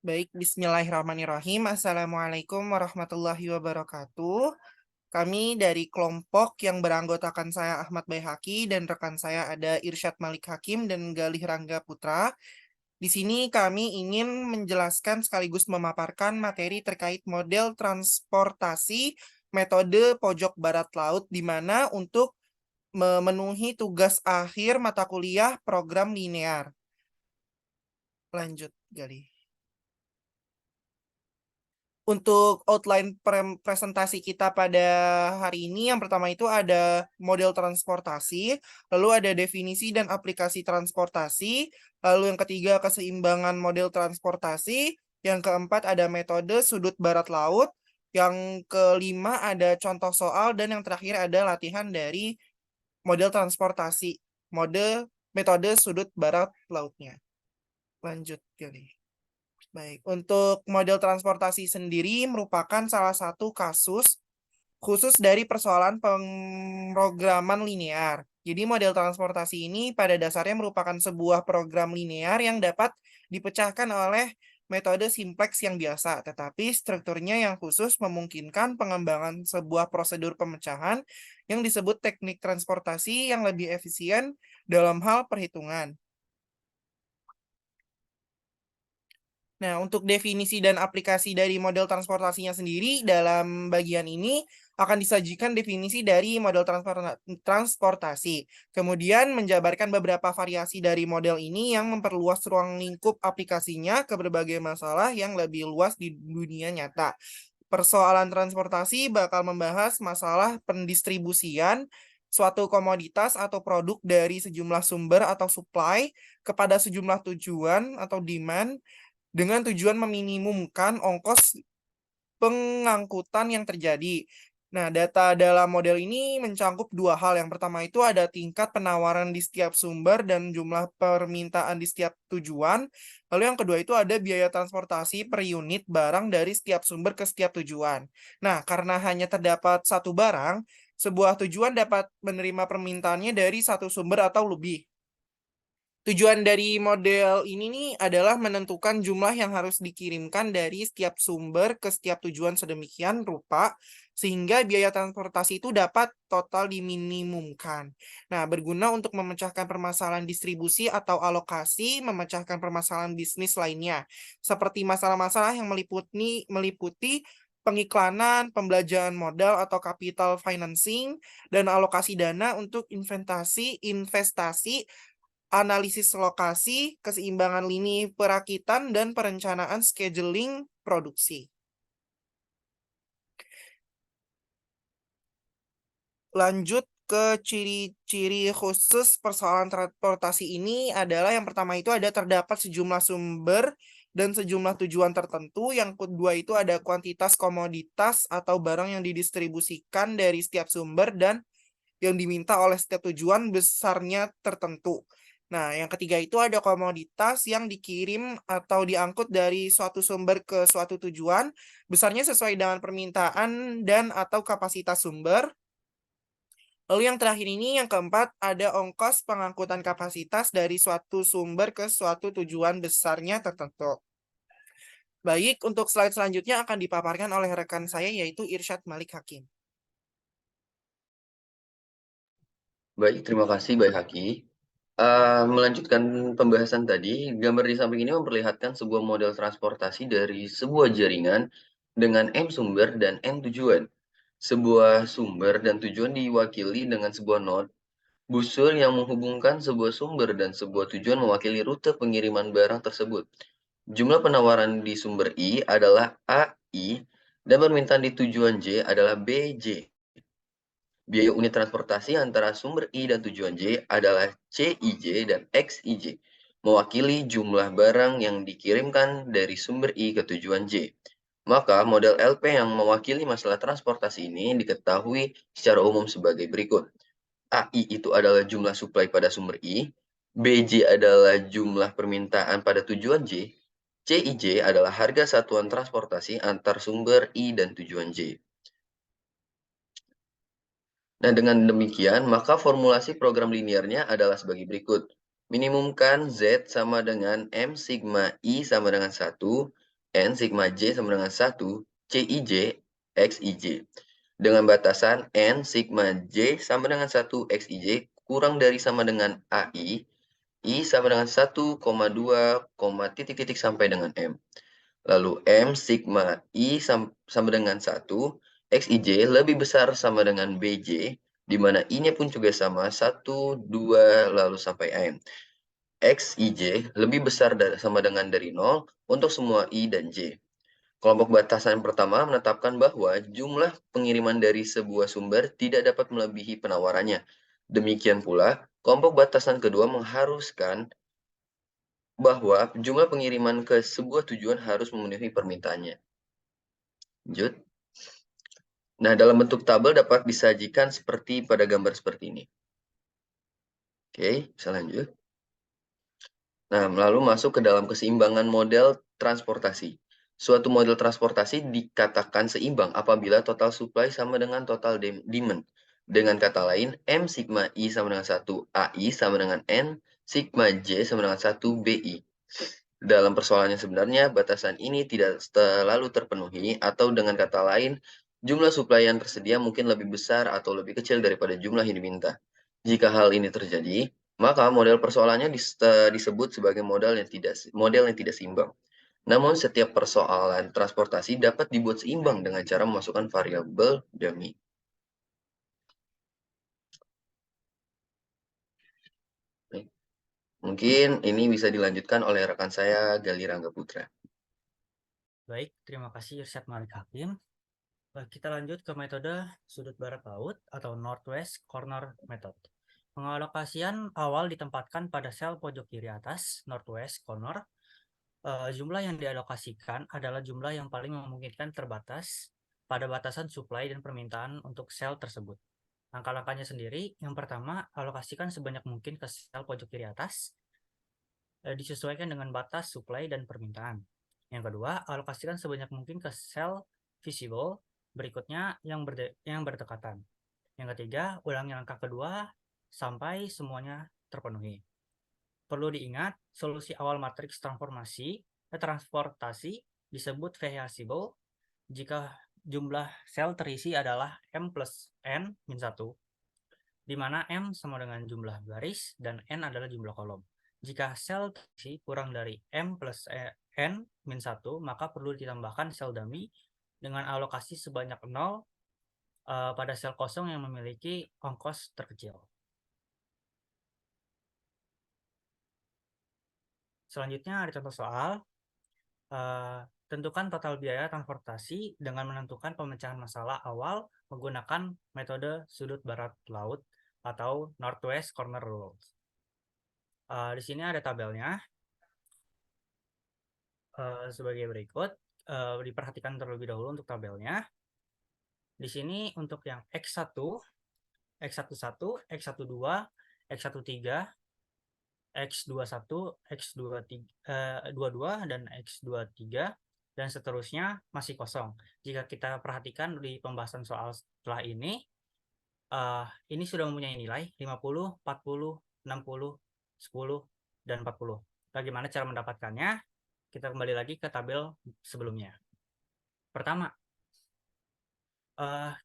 Baik, bismillahirrahmanirrahim. Assalamualaikum warahmatullahi wabarakatuh. Kami dari kelompok yang beranggotakan saya Ahmad Baihaqi dan rekan saya ada Irsyad Malik Hakim dan Galih Rangga Putra. Di sini kami ingin menjelaskan sekaligus memaparkan materi terkait model transportasi metode pojok barat laut di mana untuk memenuhi tugas akhir mata kuliah program linear. Lanjut, Galih. Untuk outline presentasi kita pada hari ini, yang pertama itu ada model transportasi, lalu ada definisi dan aplikasi transportasi, lalu yang ketiga keseimbangan model transportasi, yang keempat ada metode sudut barat laut, yang kelima ada contoh soal, dan yang terakhir ada latihan dari model transportasi, metode sudut barat lautnya. Lanjut, Gili. Baik, untuk model transportasi sendiri merupakan salah satu kasus khusus dari persoalan pemrograman linear. Jadi model transportasi ini pada dasarnya merupakan sebuah program linear yang dapat dipecahkan oleh metode simplex yang biasa, tetapi strukturnya yang khusus memungkinkan pengembangan sebuah prosedur pemecahan yang disebut teknik transportasi yang lebih efisien dalam hal perhitungan. Nah, untuk definisi dan aplikasi dari model transportasinya sendiri, dalam bagian ini akan disajikan definisi dari model transportasi. Kemudian menjabarkan beberapa variasi dari model ini yang memperluas ruang lingkup aplikasinya ke berbagai masalah yang lebih luas di dunia nyata. Persoalan transportasi bakal membahas masalah pendistribusian suatu komoditas atau produk dari sejumlah sumber atau supply kepada sejumlah tujuan atau demand dengan tujuan meminimumkan ongkos pengangkutan yang terjadi. Nah, data dalam model ini mencakup dua hal. Yang pertama itu ada tingkat penawaran di setiap sumber dan jumlah permintaan di setiap tujuan. Lalu yang kedua itu ada biaya transportasi per unit barang dari setiap sumber ke setiap tujuan. Nah, karena hanya terdapat satu barang, sebuah tujuan dapat menerima permintaannya dari satu sumber atau lebih. Tujuan dari model ini nih adalah menentukan jumlah yang harus dikirimkan dari setiap sumber ke setiap tujuan sedemikian rupa sehingga biaya transportasi itu dapat total diminimumkan. Nah, berguna untuk memecahkan permasalahan distribusi atau alokasi, memecahkan permasalahan bisnis lainnya, seperti masalah-masalah yang meliputi pengiklanan, pembelanjaan modal atau capital financing, dan alokasi dana untuk investasi, analisis lokasi, keseimbangan lini perakitan, dan perencanaan scheduling produksi. Lanjut ke ciri-ciri khusus persoalan transportasi ini adalah yang pertama itu ada terdapat sejumlah sumber dan sejumlah tujuan tertentu. Yang kedua itu ada kuantitas komoditas atau barang yang didistribusikan dari setiap sumber dan yang diminta oleh setiap tujuan besarnya tertentu. Nah, yang ketiga itu ada komoditas yang dikirim atau diangkut dari suatu sumber ke suatu tujuan, besarnya sesuai dengan permintaan dan atau kapasitas sumber. Lalu yang terakhir ini, yang keempat, ada ongkos pengangkutan kapasitas dari suatu sumber ke suatu tujuan besarnya tertentu. Baik, untuk slide selanjutnya akan dipaparkan oleh rekan saya yaitu Irsyad Malik Hakim. Baik, terima kasih Baik Haki. Melanjutkan pembahasan tadi, gambar di samping ini memperlihatkan sebuah model transportasi dari sebuah jaringan dengan M sumber dan N tujuan. Sebuah sumber dan tujuan diwakili dengan sebuah node. Busur yang menghubungkan sebuah sumber dan sebuah tujuan mewakili rute pengiriman barang tersebut. Jumlah penawaran di sumber I adalah AI dan permintaan di tujuan J adalah BJ. Biaya unit transportasi antara sumber I dan tujuan J adalah CIJ dan XIJ, mewakili jumlah barang yang dikirimkan dari sumber I ke tujuan J. Maka model LP yang mewakili masalah transportasi ini diketahui secara umum sebagai berikut. AI itu adalah jumlah suplai pada sumber I, BJ adalah jumlah permintaan pada tujuan J, CIJ adalah harga satuan transportasi antar sumber I dan tujuan J. Nah, dengan demikian, maka formulasi program linearnya adalah sebagai berikut. Minimumkan Z sama dengan M sigma I sama dengan 1, N sigma J sama dengan 1 CIJ XIJ. Dengan batasan N sigma J sama dengan 1 XIJ kurang dari sama dengan AI, I sama dengan 1,2, titik-titik sampai dengan M. Lalu M sigma I sama dengan 1, XIJ lebih besar sama dengan BJ, di mana I-nya pun juga sama, 1, 2, lalu sampai M. XIJ lebih besar sama dengan dari 0 untuk semua I dan J. Kelompok batasan pertama menetapkan bahwa jumlah pengiriman dari sebuah sumber tidak dapat melebihi penawarannya. Demikian pula, kelompok batasan kedua mengharuskan bahwa jumlah pengiriman ke sebuah tujuan harus memenuhi permintaannya. Lanjut. Nah, dalam bentuk tabel dapat disajikan seperti pada gambar seperti ini. Oke, bisa lanjut. Nah, lalu masuk ke dalam keseimbangan model transportasi. Suatu model transportasi dikatakan seimbang apabila total supply sama dengan total demand. Dengan kata lain, M sigma I sama dengan 1 AI sama dengan N sigma J sama dengan 1 BI. Dalam persoalannya sebenarnya, batasan ini tidak selalu terpenuhi, atau dengan kata lain, jumlah supply yang tersedia mungkin lebih besar atau lebih kecil daripada jumlah yang diminta. Jika hal ini terjadi, maka model persoalannya disebut sebagai model yang tidak seimbang. Namun setiap persoalan transportasi dapat dibuat seimbang dengan cara memasukkan variabel dummy. Baik. Mungkin ini bisa dilanjutkan oleh rekan saya, Gali Rangga Putra. Baik, terima kasih Irsyad Malik Hakim. Kita lanjut ke metode sudut barat laut atau Northwest Corner Method. Pengalokasian awal ditempatkan pada sel pojok kiri atas, Northwest Corner. Jumlah yang dialokasikan adalah jumlah yang paling memungkinkan terbatas pada batasan supply dan permintaan untuk sel tersebut. Langkah-langkahnya sendiri, yang pertama, alokasikan sebanyak mungkin ke sel pojok kiri atas, disesuaikan dengan batas supply dan permintaan. Yang kedua, alokasikan sebanyak mungkin ke sel visible berikutnya yang berdekatan. Yang ketiga, ulangi langkah kedua sampai semuanya terpenuhi. Perlu diingat, solusi awal matriks transportasi disebut variable jika jumlah sel terisi adalah M plus N min 1, di mana M sama dengan jumlah baris dan N adalah jumlah kolom. Jika sel terisi kurang dari M plus N min 1, maka perlu ditambahkan sel dummy dengan alokasi sebanyak 0 pada sel kosong yang memiliki ongkos terkecil. Selanjutnya ada contoh soal. Tentukan total biaya transportasi dengan menentukan pemecahan masalah awal menggunakan metode sudut barat laut atau Northwest Corner Rules. Di sini ada tabelnya sebagai berikut. Diperhatikan terlebih dahulu untuk tabelnya. Di sini untuk yang X1, X11, X12, X13, X21, X22, dan X23, dan seterusnya masih kosong. Jika kita perhatikan di pembahasan soal setelah ini sudah mempunyai nilai 50, 40, 60, 10, dan 40. Bagaimana cara mendapatkannya? Kita kembali lagi ke tabel sebelumnya. Pertama,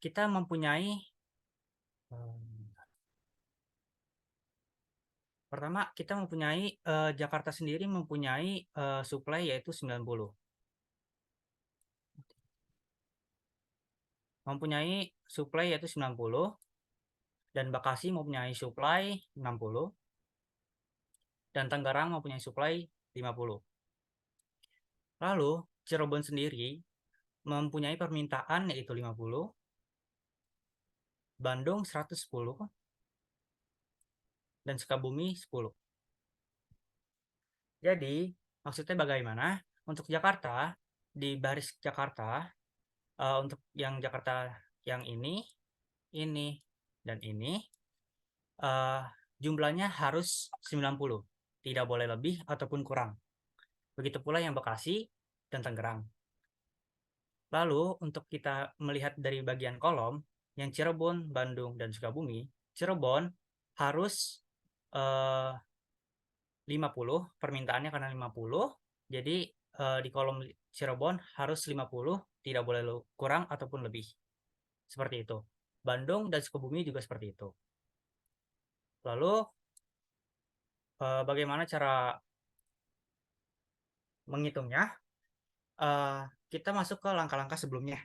kita mempunyai Jakarta sendiri mempunyai supply yaitu 90. Mempunyai supply yaitu 90, dan Bekasi mempunyai supply 60, dan Tangerang mempunyai supply 50. Lalu Cirebon sendiri mempunyai permintaan yaitu 50, Bandung 110, dan Sukabumi 10. Jadi maksudnya bagaimana? Untuk Jakarta, di baris Jakarta, untuk yang Jakarta yang ini, dan ini, jumlahnya harus 90, tidak boleh lebih ataupun kurang. Begitu pula yang Bekasi dan Tangerang. Lalu untuk kita melihat dari bagian kolom, yang Cirebon, Bandung, dan Sukabumi, Cirebon harus 50, permintaannya karena 50, jadi di kolom Cirebon harus 50, tidak boleh kurang ataupun lebih. Seperti itu. Bandung dan Sukabumi juga seperti itu. Lalu bagaimana cara menghitungnya? Kita masuk ke langkah-langkah sebelumnya.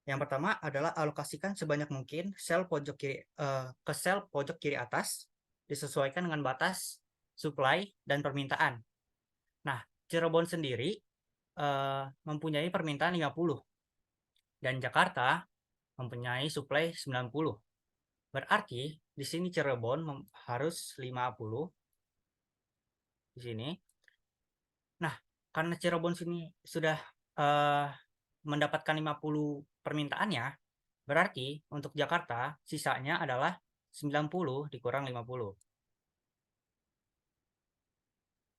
Yang pertama adalah alokasikan sebanyak mungkin sel pojok kiri ke sel pojok kiri atas disesuaikan dengan batas supply dan permintaan. Nah, Cirebon sendiri mempunyai permintaan 50 dan Jakarta mempunyai supply 90. Berarti di sini Cirebon harus 50 di sini. Nah, karena Cirebon sini sudah mendapatkan 50 permintaannya, berarti untuk Jakarta sisanya adalah 90 dikurang 50.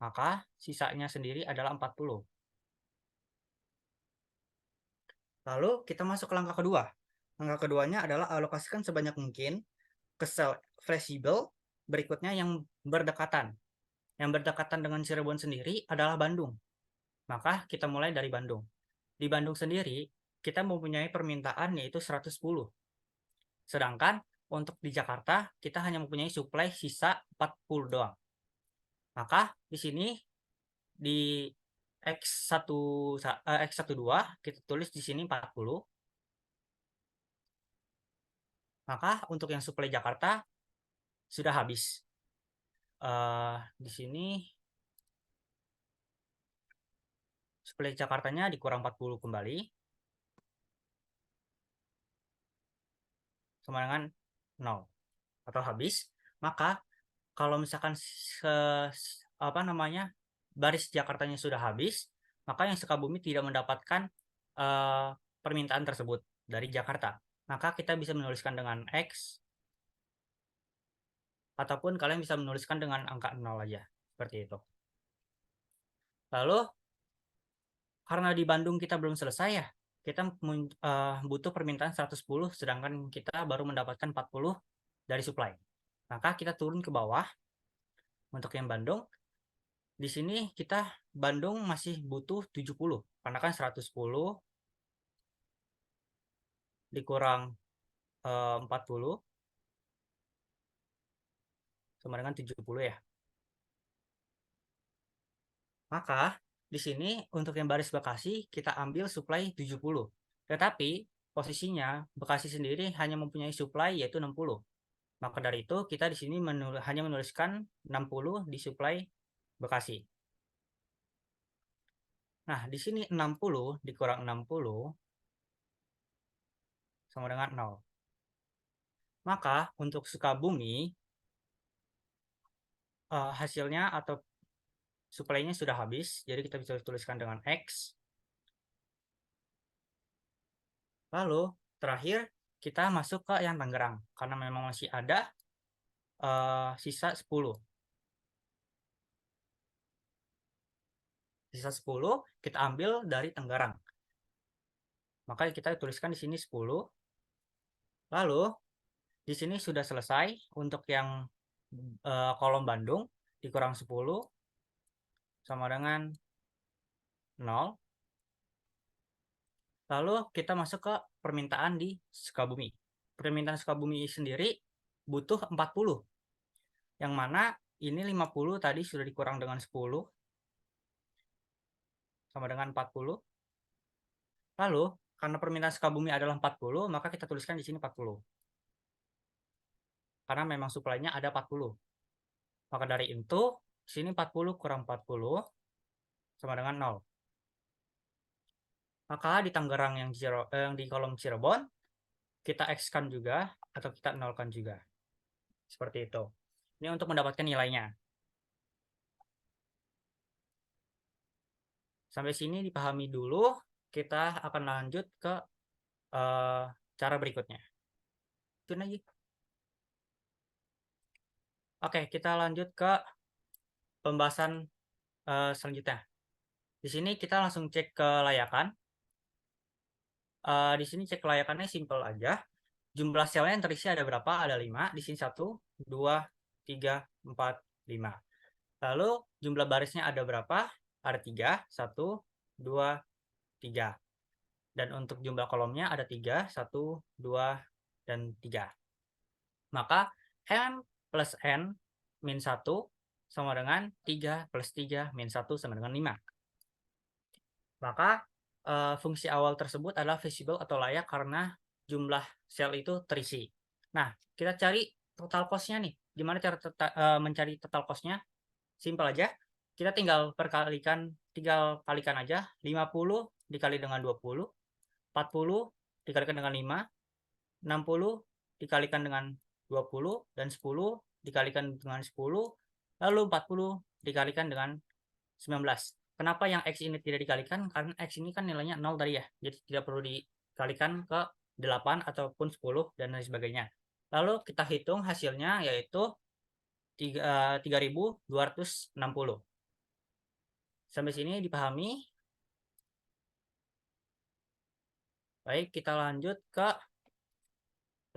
Maka sisanya sendiri adalah 40. Lalu kita masuk ke langkah kedua. Langkah keduanya adalah alokasikan sebanyak mungkin ke sel fleksibel berikutnya yang berdekatan. Yang berdekatan dengan Cirebon sendiri adalah Bandung. Maka kita mulai dari Bandung. Di Bandung sendiri, kita mempunyai permintaan yaitu 110. Sedangkan untuk di Jakarta, kita hanya mempunyai supply sisa 40 doang. Maka di sini di X12 kita tulis di sini 40. Maka untuk yang supply Jakarta sudah habis. Di sini supply Jakartanya dikurang 40 kembali sama dengan 0 atau habis. Maka kalau misalkan baris Jakartanya sudah habis, maka yang Sukabumi tidak mendapatkan permintaan tersebut dari Jakarta. Maka kita bisa menuliskan dengan X ataupun kalian bisa menuliskan dengan angka 0 aja, seperti itu. Lalu karena di Bandung kita belum selesai ya, kita butuh permintaan 110 sedangkan kita baru mendapatkan 40 dari supply. Maka kita turun ke bawah. Untuk yang Bandung, di sini kita Bandung masih butuh 70 karena kan 110 dikurang 40 sama dengan 70 ya. Maka di sini untuk yang baris Bekasi kita ambil supply 70. Tetapi posisinya Bekasi sendiri hanya mempunyai supply yaitu 60. Maka dari itu kita di sini hanya menuliskan 60 di supply Bekasi. Nah, di sini 60 dikurang 60 sama dengan 0. Maka untuk Sukabumi hasilnya atau supply-nya sudah habis, jadi kita bisa tuliskan dengan X. Lalu terakhir kita masuk ke yang Tangerang karena memang masih ada sisa 10. Sisa 10 kita ambil dari Tangerang. Maka kita tuliskan di sini 10. Lalu di sini sudah selesai untuk yang kolom Bandung dikurang 10 sama dengan 0. Lalu kita masuk ke permintaan di Sukabumi. Permintaan Sukabumi sendiri butuh 40. Yang mana ini 50 tadi sudah dikurang dengan 10 sama dengan 40. Lalu karena permintaan Sukabumi adalah 40, maka kita tuliskan di sini 40. Karena memang supply-nya ada 40. Maka dari itu, sini 40 kurang 40 sama dengan 0. Maka di Tangerang yang di kolom Cirebon, kita X-kan juga atau kita nolkan juga. Seperti itu. Ini untuk mendapatkan nilainya. Sampai sini dipahami dulu, kita akan lanjut ke cara berikutnya. Itu lagi. Oke, kita lanjut ke pembahasan selanjutnya. Di sini kita langsung cek kelayakan. Di sini cek kelayakannya simple aja. Jumlah selnya yang terisi ada berapa? Ada 5. Di sini 1, 2, 3, 4, 5. Lalu jumlah barisnya ada berapa? Ada 3. 1, 2, 3. Dan untuk jumlah kolomnya ada 3, 1, 2, dan 3. Maka M plus N min 1 sama dengan 3 plus 3 min 1 sama dengan 5. Maka fungsi awal tersebut adalah visible atau layak karena jumlah sel itu terisi. Nah, kita cari total cost-nya nih. Gimana cara mencari total cost-nya? Simpel aja. Kita tinggal kalikan aja. 50 dikali dengan 20, 40 dikalikan dengan 5, 60 dikalikan dengan 20, dan 10 dikalikan dengan 10, lalu 40 dikalikan dengan 19. Kenapa yang X ini tidak dikalikan? Karena X ini kan nilainya 0 tadi ya. Jadi tidak perlu dikalikan ke 8 ataupun 10 dan lain sebagainya. Lalu kita hitung hasilnya yaitu 3260. Sampai sini dipahami? Baik, kita lanjut ke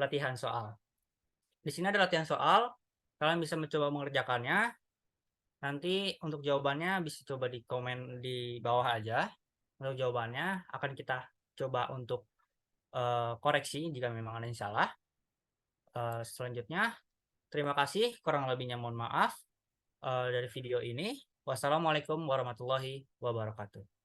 latihan soal. Di sini ada latihan soal. Kalian bisa mencoba mengerjakannya. Nanti untuk jawabannya bisa coba di komen di bawah aja. Untuk jawabannya akan kita coba untuk koreksi jika memang ada yang salah. Selanjutnya, terima kasih. Kurang lebihnya mohon maaf dari video ini. Wassalamualaikum warahmatullahi wabarakatuh.